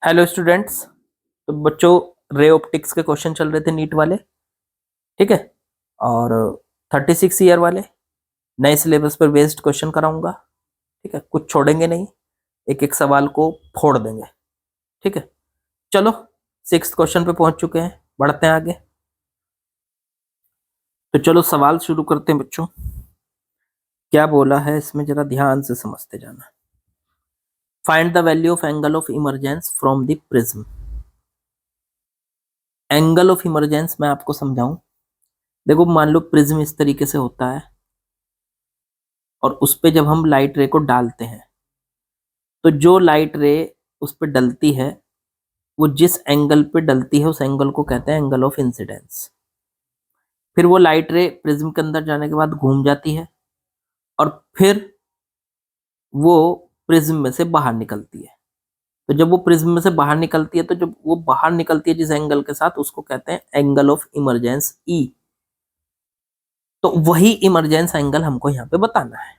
Hello students. तो बच्चों, ray optics के क्वेश्चन चल रहे थे नीट वाले। ठीक है। और 36 ईयर वाले नए सिलेबस पर बेस्ड क्वेश्चन कराऊंगा। ठीक है, कुछ छोड़ेंगे नहीं, एक एक सवाल को फोड़ देंगे। ठीक है, चलो 6th क्वेश्चन पे पहुंच चुके हैं, बढ़ते हैं आगे। तो चलो सवाल शुरू करते हैं बच्चों। क्या बोला है इसमें, जरा ध्यान से समझते जाना। Find the value of angle of emergence from the prism. Angle of emergence मैं आपको समझाऊं। देखो, मान लो प्रिज्म इस तरीके से होता है और उस पे जब हम लाइट रे को डालते हैं तो जो लाइट रे उस पे डलती है वो जिस एंगल पे डलती है उस एंगल को कहते हैं एंगल ऑफ इंसिडेंस। फिर वो लाइट रे प्रिज्म के अंदर जाने के बाद घूम जाती है और फिर वो प्रिज्म में से बाहर निकलती है। तो जब वो प्रिज्म में से बाहर निकलती है तो जब वो बाहर निकलती है जिस एंगल के साथ, उसको कहते हैं एंगल ऑफ इमरजेंस ई। तो वही इमरजेंस एंगल हमको यहाँ पे बताना है।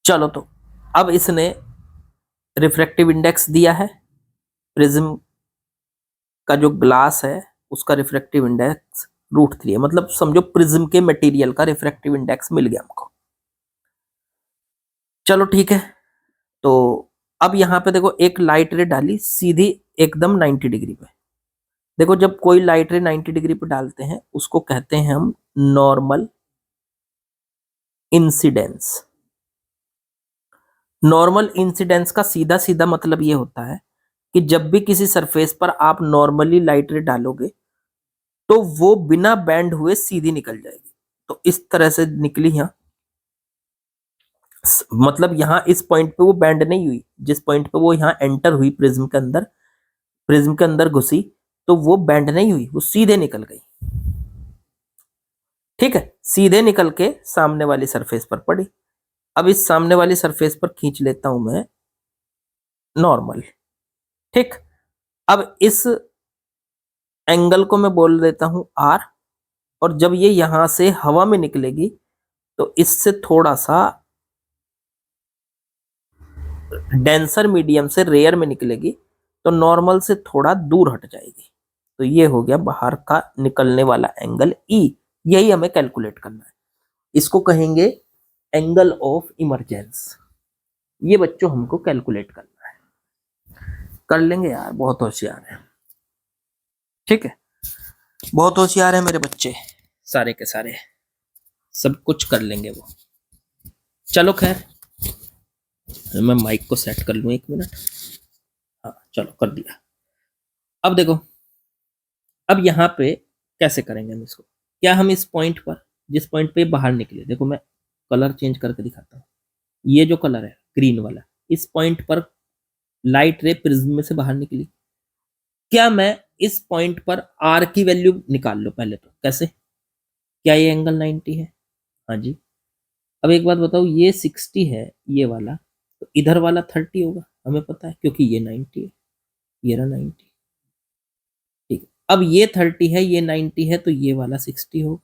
चलो, तो अब इसने रिफ्रैक्टिव इंडेक्स दिया है। प्रिज्म का जो ग्लास है उसका रिफ्रैक्टिव इंडेक्स √3 है, मतलब समझो प्रिज्म के मटेरियल का रिफ्रैक्टिव इंडेक्स मिल गया हमको। चलो ठीक है। तो अब यहाँ पे देखो, एक लाइट रे डाली सीधी एकदम 90 डिग्री पे। देखो, जब कोई लाइट रे 90 डिग्री पे डालते हैं उसको कहते हैं हम नॉर्मल इंसिडेंस। नॉर्मल इंसिडेंस का सीधा सीधा मतलब ये होता है कि जब भी किसी सरफेस पर आप नॉर्मली लाइट रे डालोगे तो वो बिना बैंड हुए सीधी निकल जाएगी। तो इस तरह से निकली यहाँ, मतलब यहाँ इस पॉइंट पे वो बैंड नहीं हुई, जिस पॉइंट पे वो यहाँ एंटर हुई प्रिज्म के अंदर, प्रिज्म के अंदर घुसी, तो वो बैंड नहीं हुई, वो सीधे निकल गई। ठीक है, सीधे निकल के सामने वाली सरफेस पर पड़ी। अब इस सामने वाली सरफेस पर खींच लेता हूं मैं नॉर्मल। ठीक। अब इस एंगल को मैं बोल देता हूं आर। और जब ये यहां से हवा में निकलेगी तो इससे थोड़ा सा डेंसर मीडियम से रेयर में निकलेगी, तो नॉर्मल से थोड़ा दूर हट जाएगी। तो ये हो गया बाहर का निकलने वाला एंगल ई। यही हमें कैलकुलेट करना है, इसको कहेंगे एंगल ऑफ इमरजेंस। ये बच्चों हमको कैलकुलेट करना है। कर लेंगे यार, बहुत होशियार है। ठीक है, बहुत होशियार है मेरे बच्चे, सारे के सारे, सब कुछ कर लेंगे वो। चलो खैर, मैं माइक को सेट कर लूं 1 मिनट। हाँ चलो, कर दिया। अब देखो, अब यहाँ पे कैसे करेंगे हम इसको। क्या हम इस पॉइंट पर, जिस पॉइंट पे बाहर निकले, देखो मैं कलर चेंज करके दिखाता हूँ। ये जो कलर है ग्रीन वाला, इस पॉइंट पर लाइट रे प्रिज्म में से बाहर निकली। क्या मैं इस पॉइंट पर आर की वैल्यू निकाल लो पहले, तो कैसे। क्या ये एंगल 90 है? हाँ जी। अब एक बात बताओ, ये 60 है ये वाला, तो इधर वाला 30 होगा, हमें पता है क्योंकि ये 90 है, ये रहा 90। ठीक है, अब ये 30 है, ये 90 है, तो ये वाला 60 होगा।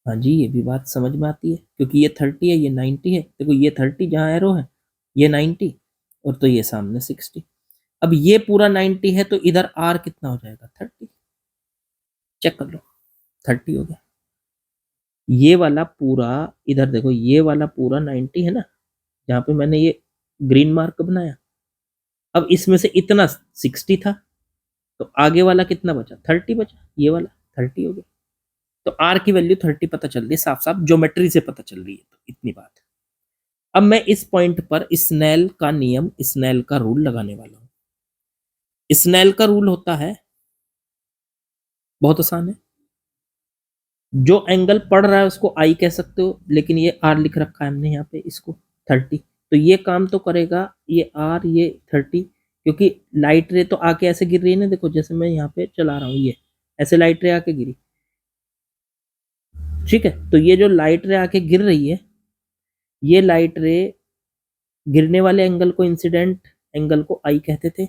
हाँ जी, ये भी बात समझ में आती है, क्योंकि ये 30 है, ये 90 है। देखो, ये 30 जहाँ एरो है, ये 90, और तो ये सामने 60। अब ये पूरा 90 है, तो इधर आर कितना हो जाएगा? 30। चेक कर लो, 30 हो गया। ये वाला पूरा, इधर देखो, ये वाला पूरा 90 है ना, जहाँ पे मैंने ये ग्रीन मार्क बनाया। अब इसमें से इतना 60 था, तो आगे वाला कितना बचा? 30 बचा, ये वाला 30 हो गया। तो आर की वैल्यू 30 पता चल रही है, साफ साफ ज्योमेट्री से पता चल रही है, तो इतनी बात है। अब मैं इस पॉइंट पर स्नेल का नियम, स्नेल का रूल लगाने वाला हूं। स्नेल का रूल होता है, बहुत आसान है, जो एंगल पड़ रहा है उसको आई कह सकते हो, लेकिन ये आर लिख रखा है हमने यहाँ पे, इसको 30। तो ये काम तो करेगा, ये आर, ये 30, क्योंकि लाइट रे तो आके ऐसे गिर रही है ना। देखो, जैसे मैं यहाँ पे चला रहा हूँ, ये ऐसे लाइट रे आके गिरी। ठीक है, तो ये जो लाइट रे आके गिर रही है, ये लाइट रे गिरने वाले एंगल को, इंसिडेंट एंगल को आई कहते थे,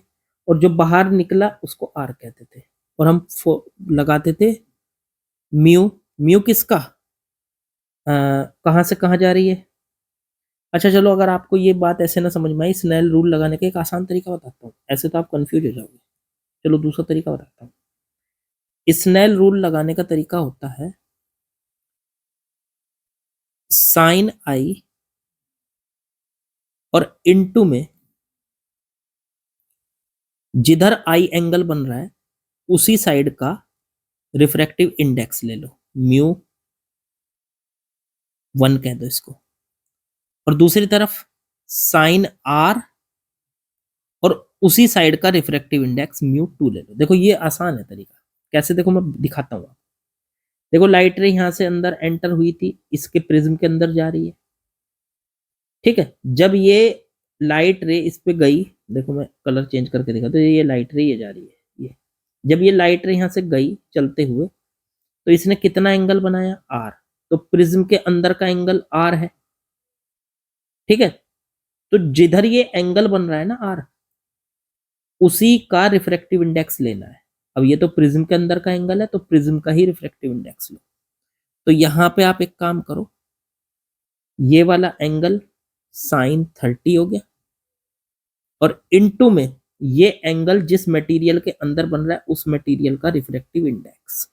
और जो बाहर निकला उसको आर कहते थे। और हम लगाते थे म्यू। म्यू किसका, कहाँ से कहाँ जा रही है? अच्छा चलो, अगर आपको ये बात ऐसे ना समझ में आई, स्नेल रूल लगाने का एक आसान तरीका बताता हूँ, ऐसे तो आप कंफ्यूज हो जाओगे। चलो दूसरा तरीका बताता हूँ। स्नेल रूल लगाने का तरीका होता है साइन आई और इनटू में जिधर आई एंगल बन रहा है उसी साइड का रिफ्रैक्टिव इंडेक्स ले लो, म्यू 1 कह दो इसको, और दूसरी तरफ साइन आर और उसी साइड का रिफ्रैक्टिव इंडेक्स म्यू 2 ले लो। देखो ये आसान है तरीका, कैसे देखो मैं दिखाता हूँ। देखो लाइट रे यहां से अंदर एंटर हुई थी, इसके प्रिज्म के अंदर जा रही है, ठीक है। जब ये लाइट रे इस पे गई, देखो मैं कलर चेंज करके दिखा, तो ये लाइट रे ये जा रही है, ये जब ये लाइट रे यहां से गई चलते हुए, तो इसने कितना एंगल बनाया, आर। तो प्रिज्म के अंदर का एंगल आर है, ठीक है। तो जिधर ये एंगल बन रहा है ना आर, उसी का रिफ्रैक्टिव इंडेक्स लेना है। अब ये तो प्रिज्म के अंदर का एंगल है, तो प्रिज्म का ही रिफ्रैक्टिव इंडेक्स लो। तो यहां पे आप एक काम करो, ये वाला एंगल साइन 30 हो गया, और इनटू में ये एंगल जिस मटेरियल के अंदर बन रहा है उस मटेरियल का रिफ्रैक्टिव इंडेक्स,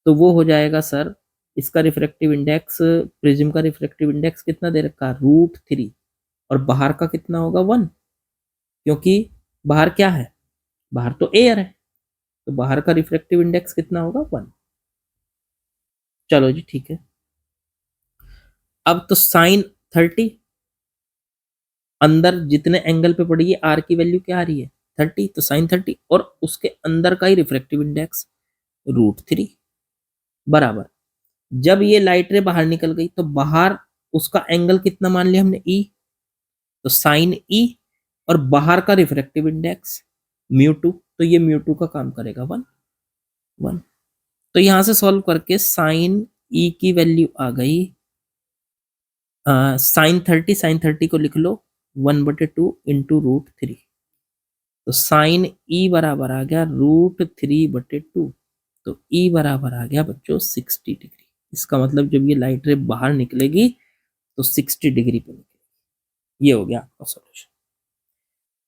तो वो हो जाएगा सर, इसका रिफ्रैक्टिव इंडेक्स, प्रिज्म का रिफ्रैक्टिव इंडेक्स कितना दे रखा, √3, और बाहर का कितना होगा 1, क्योंकि बाहर क्या है, बाहर तो एयर है, तो बाहर का रिफ्रैक्टिव इंडेक्स कितना होगा 1। चलो जी ठीक है। अब तो साइन 30 अंदर जितने एंगल पे पड़ी है, आर की वैल्यू क्या आ रही है 30, तो साइन 30 और उसके अंदर का ही रिफ्रैक्टिव इंडेक्स √3 बराबर, जब ये लाइट रे बाहर निकल गई तो बाहर उसका एंगल कितना मान लिया हमने, ई, तो साइन ई, और बाहर का रिफ्रैक्टिव इंडेक्स म्यू 2, तो ये म्यू 2 का काम करेगा 1। तो यहां से सॉल्व करके साइन ई की वैल्यू आ गई, साइन 30 को लिख लो 1/2 इंटू √3, तो साइन ई बराबर आ गया √3/2, तो ई बराबर आ गया बच्चों 60 डिग्री। इसका मतलब जब ये लाइट रे बाहर निकलेगी तो 60 डिग्री पे निकलेगी। ये हो गया आपका सॉल्यूशन।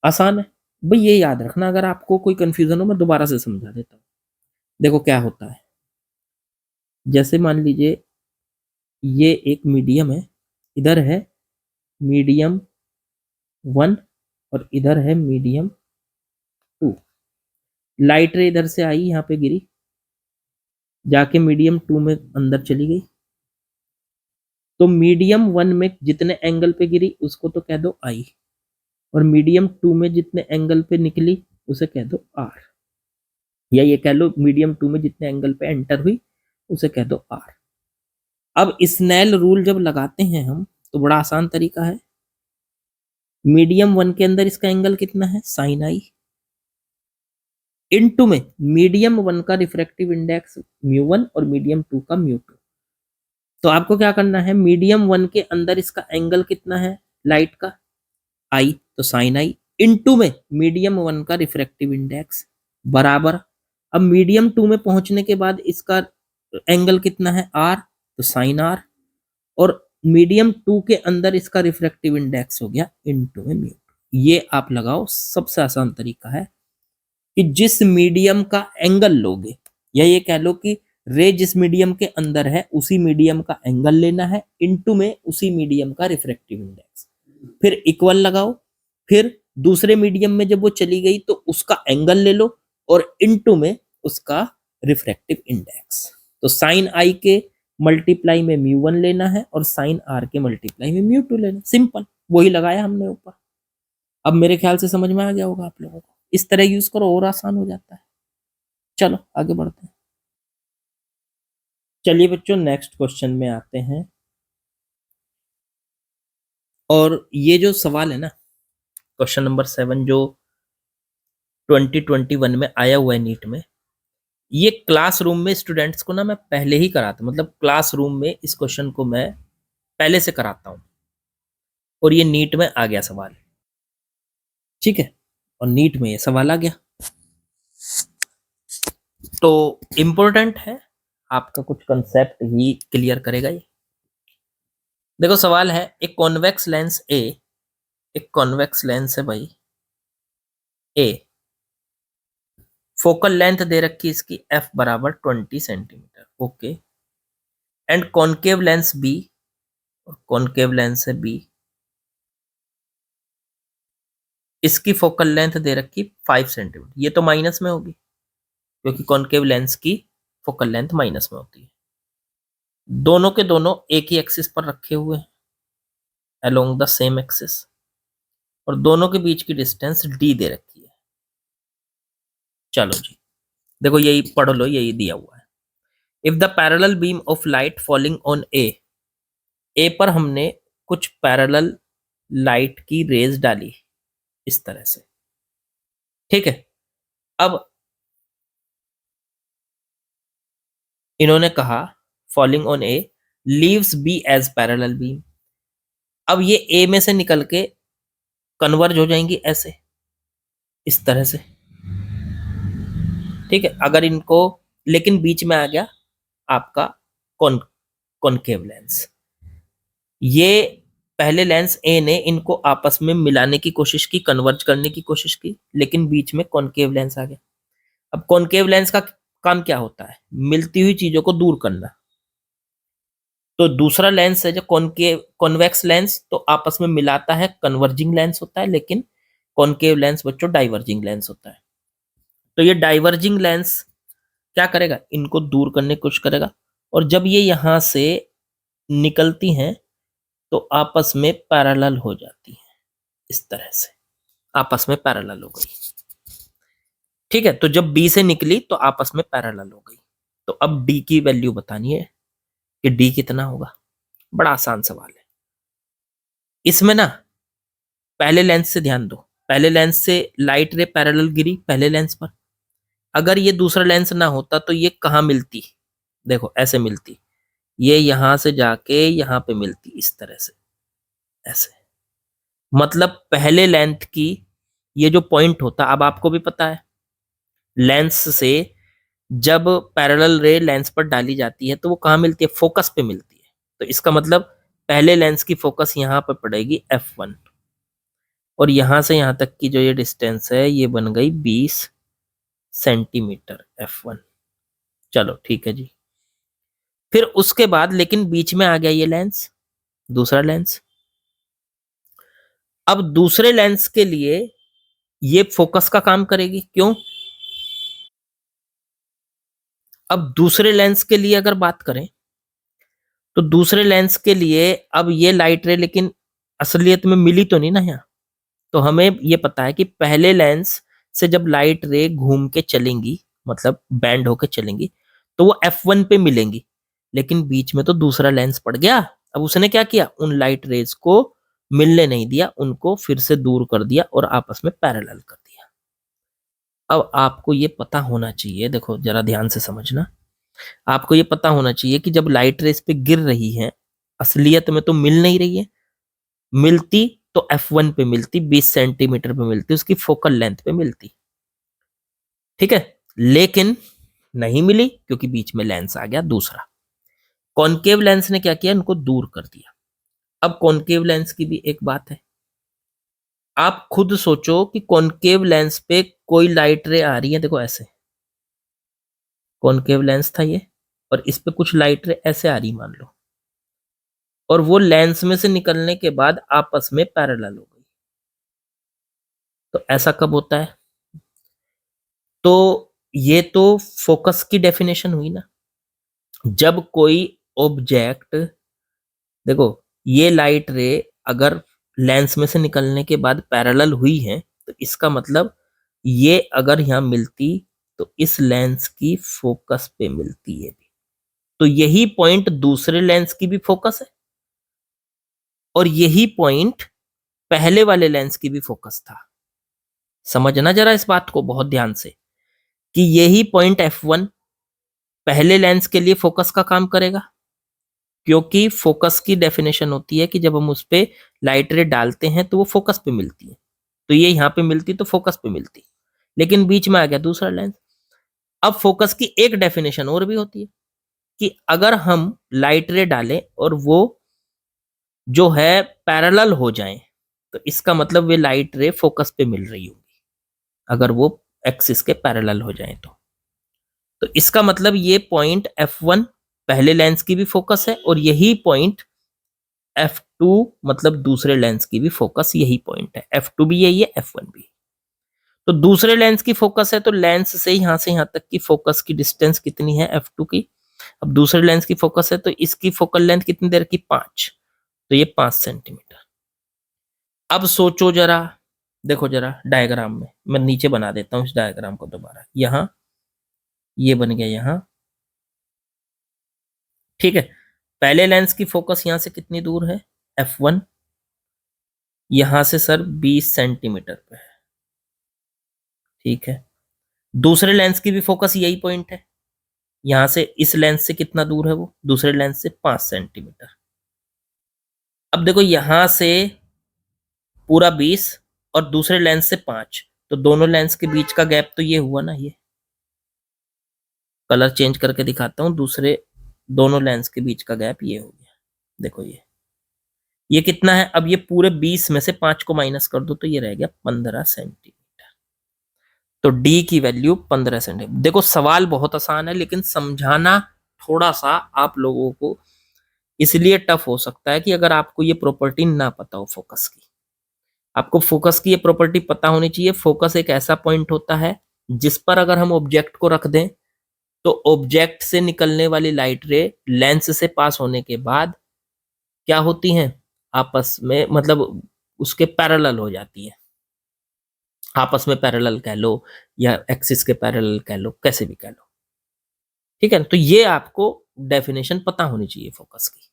आसान है भाई, ये याद रखना, अगर आपको कोई कंफ्यूजन हो मैं दोबारा से समझा देता हूँ। देखो क्या होता है, जैसे मान लीजिए ये एक मीडियम है, इधर है मीडियम 1 और इधर है मीडियम 2। लाइट रे इधर से आई, यहाँ पे गिरी, जाके मीडियम 2 में अंदर चली गई, तो मीडियम 1 में जितने एंगल पे गिरी उसको तो कह दो आई, और मीडियम 2 में जितने एंगल पे निकली उसे कह दो आर, या ये कह लो मीडियम 2 में जितने एंगल पे एंटर हुई उसे कह दो आर। अब स्नेल रूल जब लगाते हैं हम, तो बड़ा आसान तरीका है, मीडियम 1 के अंदर इसका एंगल कितना है साइन आई, इनटू में मीडियम 1 का रिफ्रैक्टिव इंडेक्स म्यू 1 और मीडियम 2 का म्यू 2। तो आपको क्या करना है, मीडियम 1 के अंदर इसका एंगल कितना है लाइट का, आई, तो साइन आई, इनटू में मीडियम 1 का रिफ्रैक्टिव इंडेक्स बराबर, अब मीडियम 2 में पहुंचने के बाद इसका एंगल कितना है आर, तो साइन आर, और मीडियम 2 के अंदर इसका रिफ्रैक्टिव इंडेक्स हो गया इनटू में म्यू। ये आप लगाओ, सबसे आसान तरीका है कि जिस मीडियम का एंगल लोगे, या ये कह लो कि रे जिस मीडियम के अंदर है उसी मीडियम का एंगल लेना है, इनटू में उसी मीडियम का रिफ्रैक्टिव इंडेक्स, फिर इक्वल लगाओ, फिर दूसरे मीडियम में जब वो चली गई तो उसका एंगल ले लो और इनटू में उसका रिफ्रैक्टिव इंडेक्स। तो साइन आई के मल्टीप्लाई में म्यू 1 लेना है और साइन आर के मल्टीप्लाई में म्यू 2 लेना, सिंपल, वही लगाया हमने ऊपर। अब मेरे ख्याल से समझ में आ गया होगा आप लोगों को, इस तरह यूज करो और आसान हो जाता है। चलो आगे बढ़ते हैं। चलिए बच्चों नेक्स्ट क्वेश्चन में आते हैं, और ये जो सवाल है ना, क्वेश्चन नंबर 7 जो 2021 में आया हुआ है नीट में, ये क्लासरूम में स्टूडेंट्स को ना मैं पहले ही कराता, मतलब क्लासरूम में इस क्वेश्चन को मैं पहले से कराता हूं, और ये नीट में आ गया सवाल, ठीक है, और नीट में ये सवाल आ गया, तो इंपॉर्टेंट है, आपका कुछ कंसेप्ट ही क्लियर करेगा ये। देखो सवाल है, एक कॉन्वेक्स लेंस ए, एक कॉन्वेक्स लेंस है भाई ए, फोकल लेंथ दे रखी इसकी एफ बराबर 20 centimetre, okay. And concave lens B, concave lens है बी, इसकी फोकल लेंथ दे रखी 5 सेंटीमीटर, ये तो माइनस में होगी क्योंकि कॉनकेव लेंस की फोकल लेंथ माइनस में होती है। दोनों के दोनों एक ही एक्सिस पर रखे हुए हैं, अलोंग द सेम एक्सिस, और दोनों के बीच की डिस्टेंस डी दे रखी है। चलो जी, देखो यही पढ़ लो, यही दिया हुआ है। If the parallel beam of light falling on a पर हमने कुछ पैरेलल लाइट की रेज डाली इस तरह से, ठीक है। अब इन्होंने कहा falling on A leaves B as parallel beam. अब ये ए में से निकल के कन्वर्ज हो जाएंगी ऐसे, इस तरह से, ठीक है। अगर इनको, लेकिन बीच में आ गया आपका कॉन कॉनकेव लेंस, ये पहले लेंस ए ने इनको आपस में मिलाने की कोशिश की, कन्वर्ज करने की कोशिश की, लेकिन बीच में कॉनकेव लेंस आ गया। अब कॉनकेव लेंस का काम क्या होता है? मिलती हुई चीजों को दूर करना। तो दूसरा लेंस है जो कॉनकेव कॉन्वेक्स लेंस, तो आपस में मिलाता है, कन्वर्जिंग लेंस होता है, लेकिन कॉनकेव लेंस बच्चों डाइवर्जिंग लेंस होता है। तो ये डाइवर्जिंग लेंस क्या करेगा? इनको दूर करने की कोशिश करेगा, और जब ये यहां से निकलती हैं तो आपस में पैरेलल हो जाती है, इस तरह से आपस में पैरेलल हो गई, ठीक है। तो जब बी से निकली तो आपस में पैरेलल हो गई। तो अब डी की वैल्यू बतानी है कि डी कितना होगा। बड़ा आसान सवाल है। इसमें ना पहले लेंस से ध्यान दो, पहले लेंस से लाइट रे पैरेलल गिरी पहले लेंस पर। अगर ये दूसरा लेंस ना होता तो ये कहाँ मिलती? देखो ऐसे मिलती, ये यहां से जाके यहां पे मिलती, इस तरह से, ऐसे। मतलब पहले लेंथ की ये जो पॉइंट होता, अब आपको भी पता है, लेंस से जब पैरेलल रे लेंस पर डाली जाती है तो वो कहाँ मिलती है? फोकस पे मिलती है। तो इसका मतलब पहले लेंस की फोकस यहां पर पड़ेगी F1, और यहां से यहां तक की जो ये डिस्टेंस है ये बन गई 20 सेंटीमीटर F1। चलो ठीक है जी। फिर उसके बाद लेकिन बीच में आ गया ये लेंस, दूसरा लेंस। अब दूसरे लेंस के लिए ये फोकस का काम करेगी, क्यों? अब दूसरे लेंस के लिए अगर बात करें तो दूसरे लेंस के लिए अब ये लाइट रे लेकिन असलियत में मिली तो नहीं ना यहाँ। तो हमें ये पता है कि पहले लेंस से जब लाइट रे घूम के चलेंगी, मतलब बैंड होके चलेंगी, तो वो F1 पे मिलेंगी, लेकिन बीच में तो दूसरा लेंस पड़ गया। अब उसने क्या किया? उन लाइट रेज को मिलने नहीं दिया, उनको फिर से दूर कर दिया और आपस में पैरेलल कर दिया। अब आपको ये पता होना चाहिए, देखो जरा ध्यान से समझना, आपको ये पता होना चाहिए कि जब लाइट रेस पे गिर रही है, असलियत में तो मिल नहीं रही है, मिलती तो F1 पे मिलती, 20 सेंटीमीटर पे मिलती, उसकी फोकल लेंथ पे मिलती, ठीक है। लेकिन नहीं मिली क्योंकि बीच में लेंस आ गया दूसरा। कॉनकेव लेंस ने क्या किया? इनको दूर कर दिया। अब कॉनकेव लेंस की भी एक बात है, आप खुद सोचो कि कॉनकेव लेंस पे कोई लाइट रे आ रही है, देखो ऐसे, कॉनकेव लेंस था ये, और इस पे कुछ लाइट रे ऐसे आ रही मान लो, और वो लेंस में से निकलने के बाद आपस में पैरेलल हो गई। तो ऐसा कब होता है? तो ये तो फोकस की डेफिनेशन हुई ना। जब कोई ऑब्जेक्ट, देखो ये लाइट रे अगर लेंस में से निकलने के बाद पैरेलल हुई है तो इसका मतलब ये अगर यहां मिलती तो इस लेंस की फोकस पे मिलती है। तो यही पॉइंट दूसरे लेंस की भी फोकस है, और यही पॉइंट पहले वाले लेंस की भी फोकस था। समझना जरा इस बात को बहुत ध्यान से, कि यही पॉइंट F1 पहले लेंस के लिए फोकस का काम करेगा, क्योंकि फोकस की डेफिनेशन होती है कि जब हम उस पे लाइट रे डालते हैं तो वो फोकस पे मिलती है। तो ये यहां पे मिलती तो फोकस पे मिलती, लेकिन बीच में आ गया दूसरा लेंस। अब फोकस की एक डेफिनेशन और भी होती है कि अगर हम लाइट रे डालें और वो जो है पैरेलल हो जाएं, तो इसका मतलब वे लाइट रे फोकस पे मिल रही होगी, अगर वो एक्सिस के पैरेलल हो जाएं तो इसका मतलब ये पॉइंट F1 पहले लेंस की भी फोकस है, और यही पॉइंट F2 मतलब दूसरे लेंस की भी फोकस यही पॉइंट है। F2 भी यही है, F1 भी। तो दूसरे लेंस की फोकस है, तो लेंस से यहां तक की फोकस की डिस्टेंस कितनी है, F2 की। अब दूसरे लेंस की फोकस है, तो इसकी फोकल लेंथ कितनी देर की, 5, तो ये 5 सेंटीमीटर। अब सोचो जरा, देखो जरा डायग्राम में, मैं नीचे बना देता हूं इस डायग्राम को दोबारा। यहां ये बन गया यहां, ठीक है। पहले लेंस की फोकस यहां से कितनी दूर है, F1, यहां से सर 20 सेंटीमीटर पे है, ठीक है। दूसरे लेंस की भी फोकस यही पॉइंट है, यहां से इस लेंस से कितना दूर है वो, दूसरे लेंस से 5 सेंटीमीटर। अब देखो यहां से पूरा 20 और दूसरे लेंस से 5, तो दोनों लेंस के बीच का गैप तो ये हुआ ना, ये कलर चेंज करके दिखाता हूं, दूसरे दोनों लेंस के बीच का गैप ये हो गया। देखो ये कितना है, अब ये पूरे 20 में से 5 को माइनस कर दो, तो ये रह गया 15 सेंटीमीटर। तो डी की वैल्यू 15 सेंटीमीटर। देखो सवाल बहुत आसान है, लेकिन समझाना थोड़ा सा आप लोगों को इसलिए टफ हो सकता है कि अगर आपको ये प्रॉपर्टी ना पता हो फोकस की। आपको फोकस की ये प्रॉपर्टी पता होनी चाहिए। फोकस एक ऐसा पॉइंट होता है जिस पर अगर हम ऑब्जेक्ट को रख दें, तो ऑब्जेक्ट से निकलने वाली लाइट रे लेंस से पास होने के बाद क्या होती हैं, आपस में मतलब उसके पैरेलल हो जाती है। आपस में पैरेलल कह लो या एक्सिस के पैरेलल कह लो, कैसे भी कह लो, ठीक है। तो ये आपको डेफिनेशन पता होनी चाहिए फोकस की।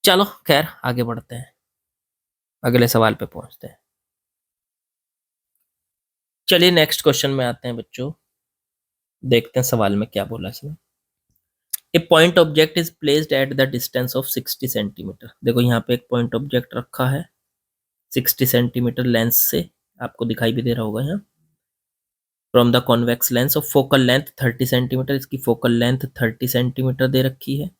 चलो खैर आगे बढ़ते हैं, अगले सवाल पे पहुंचते हैं। चलिए नेक्स्ट क्वेश्चन में आते हैं बच्चों, देखते हैं सवाल में क्या बोला इसमें। A point object is placed at the distance of 60 centimetre. देखो यहाँ पे एक पॉइंट ऑब्जेक्ट रखा है 60 सेंटीमीटर लेंस से, आपको दिखाई भी दे रहा होगा यहाँ। From the convex lens of focal length 30 centimetre, इसकी फोकल लेंथ 30 सेंटीमीटर दे रखी है।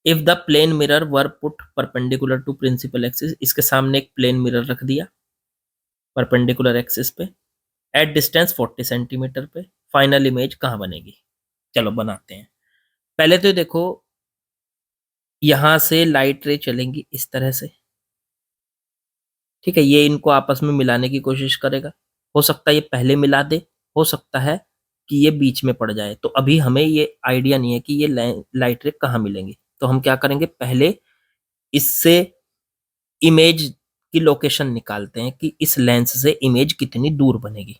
If the plane mirror were put perpendicular to principal axis, इसके सामने एक प्लेन मिरर रख दिया परपेंडिकुलर एक्सिस पे, एट डिस्टेंस 40 सेंटीमीटर पे, फाइनल इमेज कहाँ बनेगी। चलो बनाते हैं। पहले तो देखो यहां से लाइट रे चलेंगी इस तरह से, ठीक है। ये इनको आपस में मिलाने की कोशिश करेगा, हो सकता है ये पहले मिला दे, हो सकता है कि ये बीच में पड़ जाए। तो अभी हमें ये आइडिया नहीं है कि ये लाइट रे कहाँ मिलेंगी। तो हम क्या करेंगे, पहले इससे इमेज की लोकेशन निकालते हैं कि इस लेंस से इमेज कितनी दूर बनेगी।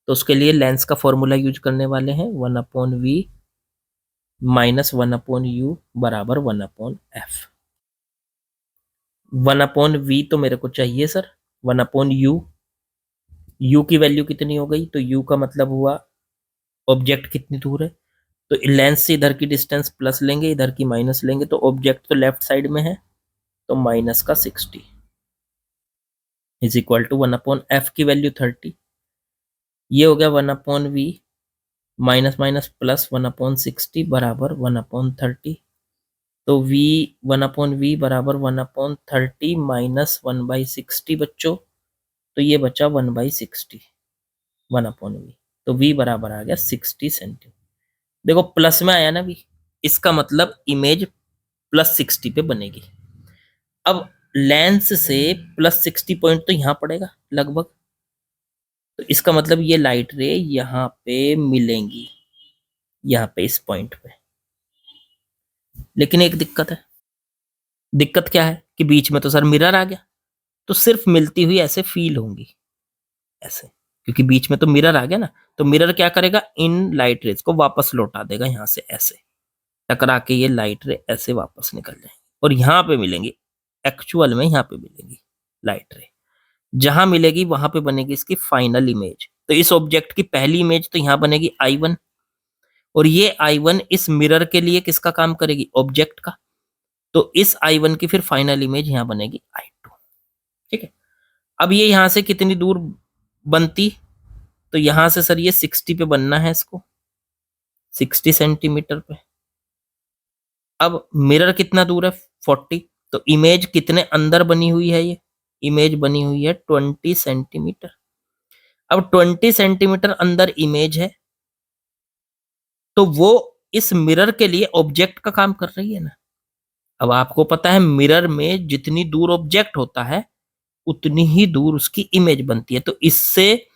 तो उसके लिए लेंस का फॉर्मूला यूज करने वाले हैं, 1/v माइनस 1/u बराबर 1/f। 1/v तो मेरे को चाहिए सर, 1/u, u की वैल्यू कितनी हो गई, तो u का मतलब हुआ ऑब्जेक्ट कितनी दूर है। तो लेंस से इधर की डिस्टेंस प्लस लेंगे, इधर की माइनस लेंगे, तो ऑब्जेक्ट तो लेफ्ट साइड में है, तो माइनस का 60 इज इक्वल टू 1/f की वैल्यू 30। ये हो गया 1/v माइनस माइनस प्लस 1/60 बराबर 1/30। तो v 1/v बराबर 1/30 माइनस 1/60 बच्चों, तो ये बचा 1/60 1/v। तो v बराबर आ गया 60 सेंटीमीटर। देखो प्लस में आया ना v, इसका मतलब इमेज +60 पे बनेगी। अब लेंस से +60 पॉइंट तो यहां पड़ेगा लगभग, तो इसका मतलब ये लाइट रे यहाँ पे मिलेंगी, यहाँ पे इस पॉइंट पे। लेकिन एक दिक्कत है, दिक्कत क्या है कि बीच में तो सर मिरर आ गया, तो सिर्फ मिलती हुई ऐसे फील होंगी, ऐसे, क्योंकि बीच में तो मिरर आ गया ना। तो मिरर क्या करेगा, इन लाइट रेज को वापस लौटा देगा, यहाँ से ऐसे टकरा के ये लाइट रे ऐसे वापस निकल जाएंगे और यहाँ पे मिलेंगी, एक्चुअल में यहाँ पे मिलेंगी लाइट रे। जहां मिलेगी वहां पे बनेगी इसकी फाइनल इमेज। तो इस ऑब्जेक्ट की पहली इमेज तो यहां बनेगी I1, और ये I1 इस मिरर के लिए किसका काम करेगी, ऑब्जेक्ट का। तो इस I1 की फिर फाइनल इमेज यहां बनेगी I2, ठीक है। अब ये यहां से कितनी दूर बनती, तो यहां से सर ये 60 पे बनना है इसको, 60 सेंटीमीटर पे। अब मिरर कितना दूर है, 40, तो इमेज कितने अंदर बनी हुई है? ये इमेज बनी हुई है 20 सेंटीमीटर। अब 20 सेंटीमीटर अंदर इमेज है, तो वो इस मिरर के लिए ऑब्जेक्ट का काम कर रही है ना। अब आपको पता है मिरर में जितनी दूर ऑब्जेक्ट होता है उतनी ही दूर उसकी इमेज बनती है। तो इससे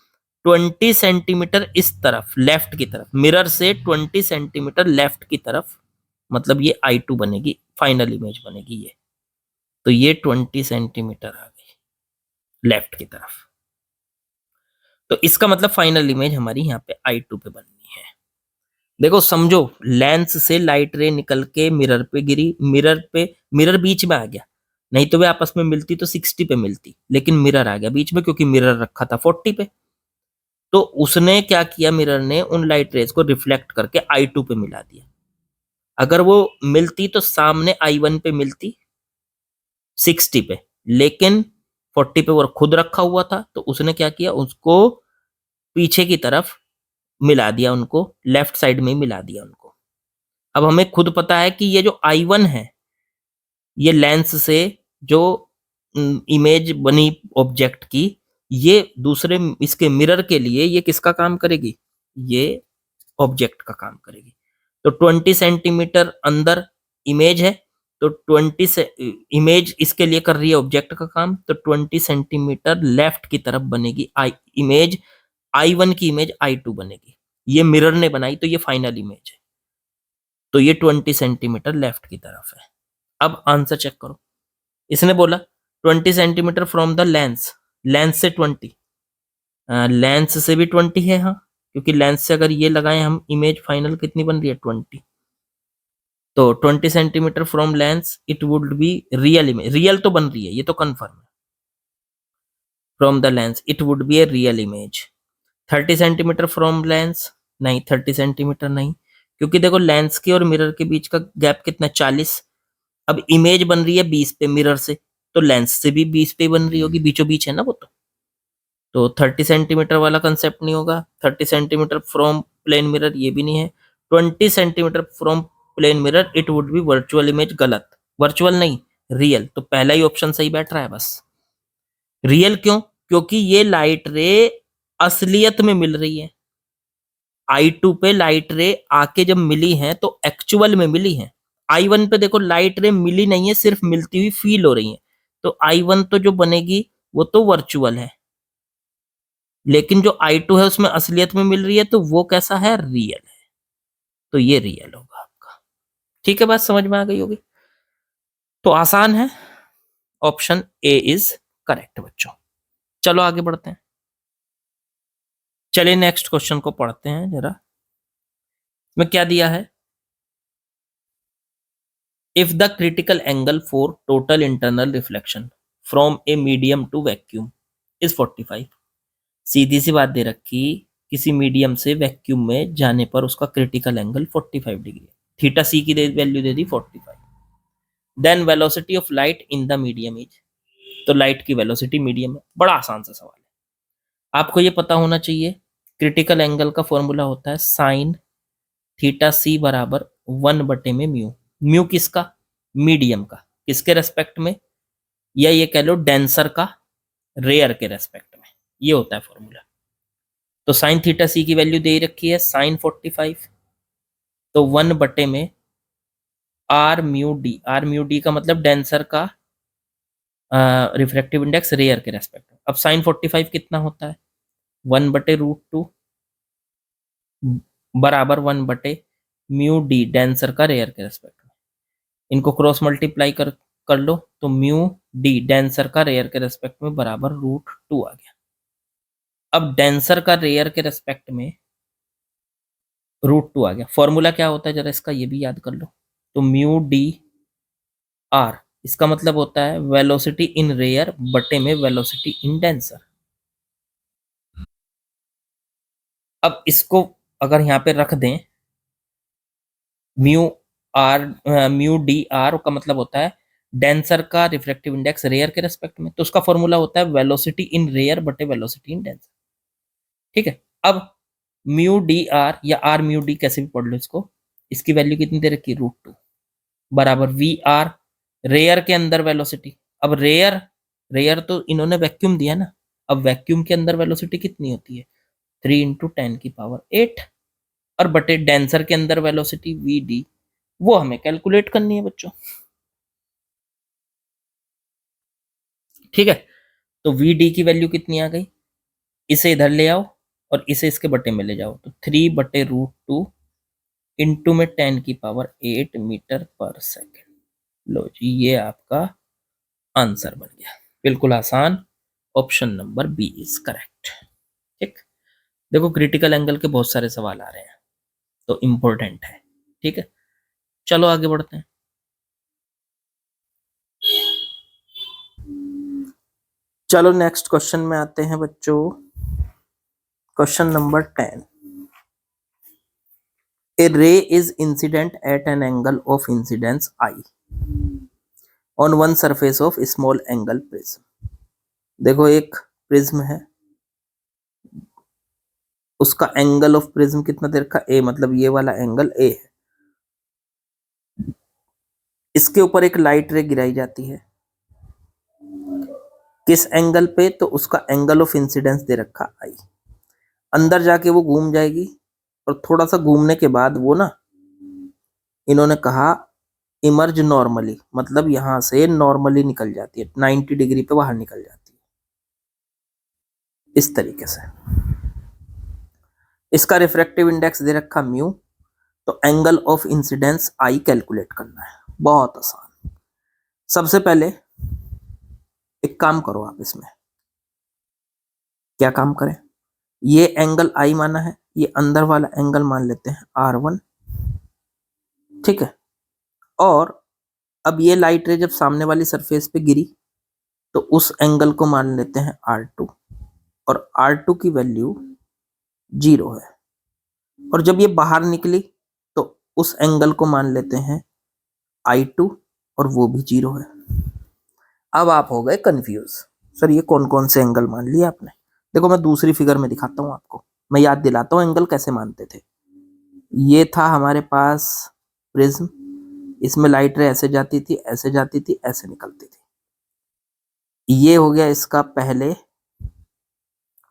20 सेंटीमीटर इस तरफ लेफ्ट की तरफ, मिरर से 20 सेंटीमीटर लेफ्ट की तरफ, मतलब ये I2 बनेगी, फाइनल इमेज बनेगी ये। तो ये 20 सेंटीमीटर आ गई लेफ्ट की तरफ। तो इसका मतलब फाइनल इमेज हमारी यहाँ पे I2 पे बननी है। देखो समझो, लेंस से लाइट रे निकल के मिरर पे गिरी, मिरर बीच में आ गया, नहीं तो वे आपस में मिलती तो 60 पे मिलती, लेकिन मिरर आ गया बीच में क्योंकि मिरर रखा था 40 पे। तो उसने क्या किया, मिरर ने उन लाइट रेज को रिफ्लेक्ट करके I2 पे मिला दिया। अगर वो मिलती तो सामने I1 पे मिलती 60 पे, लेकिन 40 पे वो खुद रखा हुआ था, तो उसने क्या किया, उसको पीछे की तरफ मिला दिया, उनको लेफ्ट साइड में मिला दिया उनको। अब हमें खुद पता है कि ये जो I1 है, ये लेंस से जो इमेज बनी ऑब्जेक्ट की, ये दूसरे इसके मिरर के लिए ये किसका काम करेगी, ये ऑब्जेक्ट का काम करेगी। तो 20 सेंटीमीटर अंदर इमेज है, तो 20 से इमेज इसके लिए कर रही है ऑब्जेक्ट का काम, तो 20 सेंटीमीटर लेफ्ट की तरफ बनेगी इमेज, I1 की इमेज I2 बनेगी। ये मिरर ने बनाई तो ये फाइनल इमेज है, तो ये 20 सेंटीमीटर लेफ्ट की तरफ है। अब आंसर चेक करो, इसने बोला 20 centimetre from the lens, lens से 20, लेंस से भी 20 है, हाँ, क्योंकि लेंस से अगर ये लगाएं हम, इमेज फाइनल कितनी बन रही है 20। तो 20 centimetre from lens, it would be real image, real तो बन रही है, ये तो कंफर्म है। From the lens it would B a real image. 30 centimetre from lens, नहीं 30 सेंटीमीटर नहीं, क्योंकि देखो लेंस के और मिरर के बीच का गैप कितना, 40। अब इमेज बन रही है 20 पे मिरर से, तो लेंस से भी 20 पे बन रही होगी, बीचों बीच है ना वो। तो 30 सेंटीमीटर वाला कंसेप्ट नहीं होगा। 30 सेंटीमीटर फ्रॉम प्लेन मिरर, ये भी नहीं है। 20 centimetre from plane mirror, it would be virtual image, गलत, वर्चुअल नहीं, रियल। तो पहला ही ऑप्शन सही बैठ रहा है बस। रियल क्यों? क्योंकि ये लाइट रे असलियत में मिल रही है। I2 पे लाइट रे आके जब मिली है तो एक्चुअल में मिली है। I1 पे देखो लाइट रे मिली नहीं है, सिर्फ मिलती हुई फील हो रही है। तो I1 तो जो बनेगी वो तो वर्चुअल है, लेकिन जो I2 है उसमें असलियत में मिल रही है, तो वो कैसा है, रियल है। तो ये रियल होगा आपका। ठीक है, बात समझ में आ गई होगी। तो आसान है, ऑप्शन ए इज करेक्ट बच्चों। चलो आगे बढ़ते हैं। चलिए नेक्स्ट क्वेश्चन को पढ़ते हैं जरा। इसमें क्या दिया है, if the critical angle for total internal reflection from a medium to vacuum is 45। सीधी सी बात दे रखी, किसी मीडियम से वैक्यूम में जाने पर उसका क्रिटिकल एंगल 45 डिग्री है। थीटा सी की वैल्यू दे दी 45। Then velocity of light in the medium is, तो लाइट की वेलोसिटी मीडियम है। बड़ा आसान सा सवाल है, आपको ये पता होना चाहिए। क्रिटिकल एंगल का फॉर्मूला होता है साइन थीटा सी बराबर 1 में म्यू। म्यू किसका, मीडियम का, किसके रेस्पेक्ट में, या ये कह लो डेंसर का रेयर के रेस्पेक्ट में, ये होता है फॉर्मूला। तो साइन थीटा सी की वैल्यू दे रखी है साइन 45, तो 1 R mu D, R mu D का मतलब डेंसर का रिफ्रैक्टिव इंडेक्स रेयर के रेस्पेक्ट में। अब साइन 45 कितना होता है, 1/√2 बराबर 1/म्यू डी डेंसर का रेयर के रेस्पेक्ट में। इनको क्रॉस मल्टीप्लाई कर लो, तो म्यू डी डेंसर का रेयर के रेस्पेक्ट में बराबर √2 आ गया। अब डेंसर का रेयर के रेस्पेक्ट में √2 आ गया। फॉर्मूला क्या होता है जरा इसका ये भी याद कर लो। तो म्यू डी आर, इसका मतलब होता है वेलोसिटी इन रेयर बटे में वेलोसिटी इन डेंसर। अब इसको अगर यहाँ पे रख दें, mu R, mu D R का मतलब होता है डेंसर का रिफ्रैक्टिव इंडेक्स रेयर के रेस्पेक्ट में, तो उसका फॉर्मूला होता है वेलोसिटी इन रेयर बटे वेलोसिटी इन डेंसर। ठीक है, अब म्यू डी आर या आर म्यू डी कैसे भी पढ़ लो इसको, इसकी वैल्यू कितनी दे रखी है, √2 बराबर वी आर रेयर के अंदर वेलोसिटी, अब रेयर रेयर तो इन्होंने वैक्यूम दिया ना, अब वैक्यूम के अंदर वेलोसिटी कितनी होती है 3 × 10⁸ और बटे डेंसर के अंदर वेलोसिटी वी डी, वो हमें कैलकुलेट करनी है बच्चों। ठीक है, तो वी डी की वैल्यू कितनी आ गई, इसे इधर ले आओ और इसे इसके बटे में ले जाओ, तो 3/√2 इंटू में 10⁸ मीटर/सेकेंड। लो जी, ये आपका आंसर बन गया, बिल्कुल आसान, option number B is correct. ठीक, देखो क्रिटिकल एंगल के बहुत सारे सवाल आ रहे हैं, तो इंपॉर्टेंट है। ठीक है, चलो आगे बढ़ते हैं। चलो नेक्स्ट क्वेश्चन में आते हैं बच्चों, question number 10। A ray is incident at an angle of incidence I on one surface of small angle prism। देखो एक प्रिज्म है, उसका एंगल ऑफ प्रिज्म कितना दे रखा ए, मतलब ये वाला एंगल ए है, इसके ऊपर एक लाइट रे गिराई जाती है, किस एंगल पे, तो उसका एंगल ऑफ इंसिडेंस दे रखा आई। अंदर जाके वो घूम जाएगी और थोड़ा सा घूमने के बाद वो ना, इन्होंने कहा इमर्ज नॉर्मली, मतलब यहां से नॉर्मली निकल जाती है, 90 डिग्री पे बाहर निकल जाती है, इस तरीके से। इसका रिफ्रैक्टिव इंडेक्स दे रखा म्यू, तो angle of incidence I calculate करना है, बहुत आसान। सबसे पहले एक काम करो आप, इसमें क्या काम करें, ये एंगल आई माना है, ये अंदर वाला एंगल मान लेते हैं R1। ठीक है, और अब ये लाइट रे जब सामने वाली सरफेस पे गिरी तो उस एंगल को मान लेते हैं R2, और R2 की वैल्यू 0 है, और जब ये बाहर निकली तो उस एंगल को मान लेते हैं I2 और वो भी 0 है। अब आप हो गए कंफ्यूज, सर ये कौन कौन से एंगल मान लिए आपने। देखो मैं दूसरी फिगर में दिखाता हूं आपको, मैं याद दिलाता हूं एंगल कैसे मानते थे। ये था हमारे पास प्रिज्म, इसमें लाइट रे ऐसे जाती थी, ऐसे जाती थी, ऐसे निकलती थी। ये हो गया इसका पहले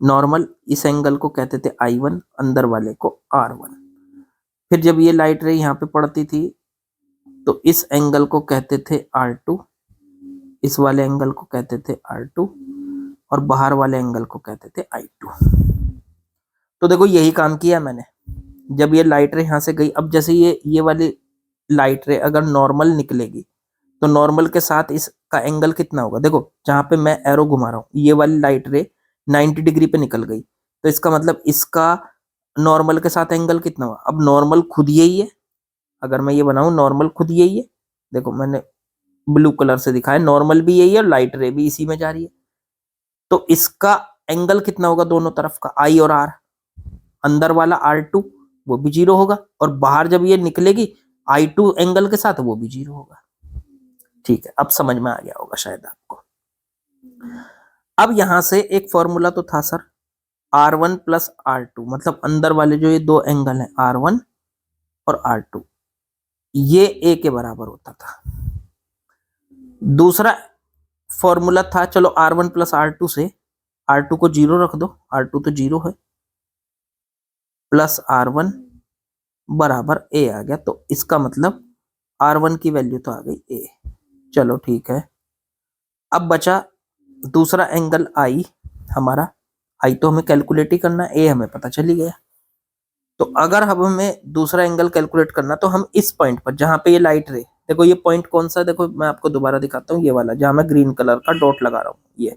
नॉर्मल, इस एंगल को कहते थे I1, अंदर वाले को R1। फिर जब ये लाइट रे यहाँ पे पड़ती थी तो इस एंगल को कहते थे R2, इस वाले एंगल को कहते थे R2, और बाहर वाले एंगल को कहते थे I2। तो देखो यही काम किया मैंने, जब ये लाइट रे यहाँ से गई, अब जैसे ये वाली लाइट रे अगर नॉर्मल निकलेगी तो नॉर्मल के साथ इसका एंगल कितना होगा, देखो जहां पे मैं एरो घुमा रहा हूं, ये वाली लाइट रे 90 डिग्री पे निकल गई, तो इसका मतलब इसका नॉर्मल के साथ एंगल कितना हुआ। अब नॉर्मल खुद यही है, अगर मैं ये बनाऊं नॉर्मल खुद यही है, देखो मैंने ब्लू कलर से दिखाया, नॉर्मल भी यही है और लाइट रे भी इसी में जा रही है, तो इसका एंगल कितना होगा दोनों तरफ का, I और R। अंदर वाला R2 वो भी 0 होगा, और बाहर जब ये निकलेगी I2 एंगल के साथ वो भी 0 होगा। ठीक है, अब समझ में आ गया होगा शायद आपको। अब यहां से एक फॉर्मूला तो था सर, R1 प्लस R2, मतलब अंदर वाले जो ये दो एंगल हैं R1 और R2, ये A के बराबर होता था। दूसरा फॉर्मूला था, चलो R1 प्लस R2 से R2 को 0 रख दो, R2 तो 0 है, प्लस R1 बराबर A आ गया, तो इसका मतलब R1 की वैल्यू तो आ गई A। चलो ठीक है, अब बचा दूसरा एंगल I हमारा, I तो हमें कैलकुलेट ही करना, A हमें पता चल ही गया। तो अगर अब हमें दूसरा एंगल कैलकुलेट करना तो हम इस पॉइंट पर, जहां पे ये लाइट रे, देखो ये पॉइंट कौन सा, देखो मैं आपको दोबारा दिखाता हूँ, ये वाला जहां मैं ग्रीन कलर का डॉट लगा रहा हूँ, ये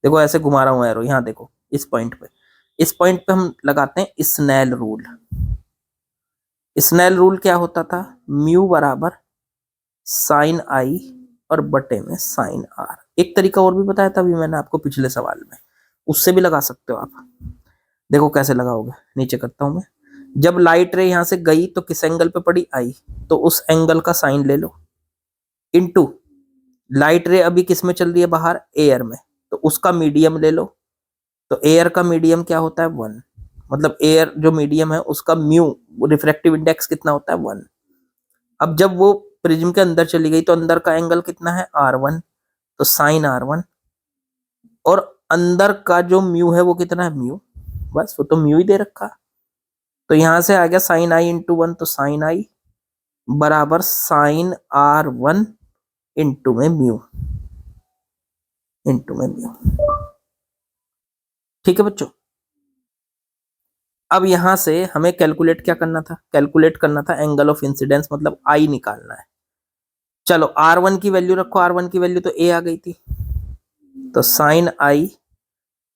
देखो ऐसे घुमा रहा हूँ एरो, यहाँ देखो इस पॉइंट पे, इस पॉइंट पे हम लगाते हैं स्नेल रूल। स्नेल रूल क्या होता था, म्यू बराबर साइन I और बटे में साइन R। एक तरीका और भी बताया था अभी मैंने आपको पिछले सवाल में, उससे भी लगा सकते हो आप। देखो कैसे लगाओगे, नीचे करता हूं मैं, जब लाइट रे यहां से गई तो किस एंगल पे पड़ी I, तो उस एंगल का साइन ले लो, इनटू लाइट रे अभी किस में चल रही है बाहर, एयर में, तो उसका मीडियम ले लो, तो एयर का मीडियम क्या होता है 1, मतलब एयर जो मीडियम है उसका म्यू रिफ्रैक्टिव इंडेक्स कितना होता है 1। अब जब वो प्रिज्म के अंदर चली गई तो अंदर का एंगल कितना है R1, तो साइन R1, और अंदर का जो म्यू है वो कितना है म्यू, बस वो तो म्यू ही दे रखा। तो यहां से आ गया साइन आई इंटू 1, तो साइन आई बराबर साइन R1 इंटू में म्यू, ठीक है बच्चों। अब यहां से हमें कैलकुलेट क्या करना था, कैलकुलेट करना था एंगल ऑफ इंसिडेंस, मतलब आई निकालना है। चलो R1 की वैल्यू रखो, R1 की वैल्यू तो ए आ गई थी, तो साइन आई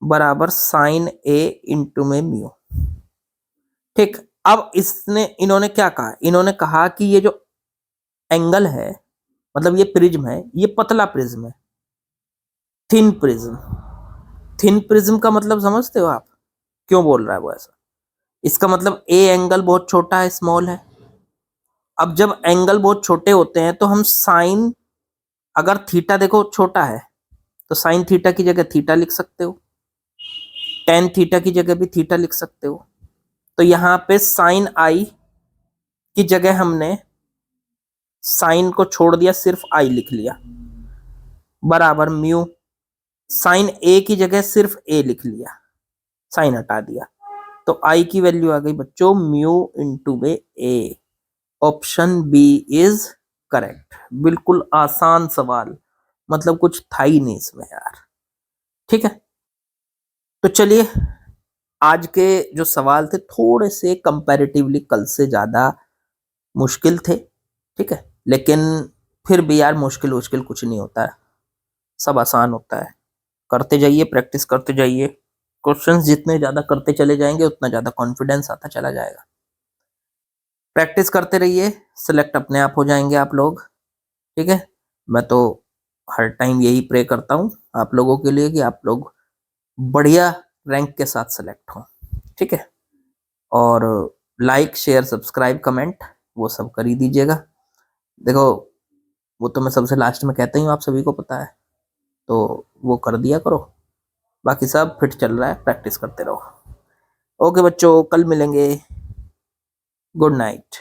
बराबर साइन ए इंटू में म्यू, ठीक। अब इन्होंने क्या कहा, इन्होंने कहा कि ये जो एंगल है, मतलब ये प्रिज्म है, ये पतला प्रिज्म है, थिन प्रिज्म। थिन प्रिज्म का मतलब समझते हो आप, क्यों बोल रहा है वो ऐसा, इसका मतलब ए एंगल बहुत छोटा है, स्मॉल है। अब जब एंगल बहुत छोटे होते हैं तो हम साइन, अगर थीटा देखो छोटा है तो साइन थीटा की जगह थीटा लिख सकते हो, टेन थीटा की जगह भी थीटा लिख सकते हो। तो यहां पे साइन आई की जगह हमने साइन को छोड़ दिया, सिर्फ आई लिख लिया, बराबर म्यू, साइन ए की जगह सिर्फ ए लिख लिया, साइन हटा दिया, तो आई की वैल्यू आ गई बच्चों म्यू इंटू में A. Option B is correct. बिल्कुल आसान सवाल, मतलब कुछ था ही नहीं इसमें यार, ठीक है। तो चलिए, आज के जो सवाल थे थोड़े से कंपैरेटिवली कल से ज्यादा मुश्किल थे, ठीक है, लेकिन फिर भी यार मुश्किल कुछ नहीं होता है, सब आसान होता है। करते जाइए, प्रैक्टिस करते जाइए, क्वेश्चंस जितने ज्यादा करते चले जाएंगे उतना ज्यादा कॉन्फिडेंस आता चला जाएगा। प्रैक्टिस करते रहिए, सिलेक्ट अपने आप हो जाएंगे आप लोग, ठीक है। मैं तो हर टाइम यही प्रे करता हूँ आप लोगों के लिए कि आप लोग बढ़िया रैंक के साथ सेलेक्ट हो, ठीक है। और लाइक शेयर सब्सक्राइब कमेंट वो सब कर ही दीजिएगा। देखो वो तो मैं सबसे लास्ट में कहता ही हूँ, आप सभी को पता है, तो वो कर दिया करो, बाकी सब फिट चल रहा है, प्रैक्टिस करते रहो। ओके बच्चों, कल मिलेंगे, गुड नाइट।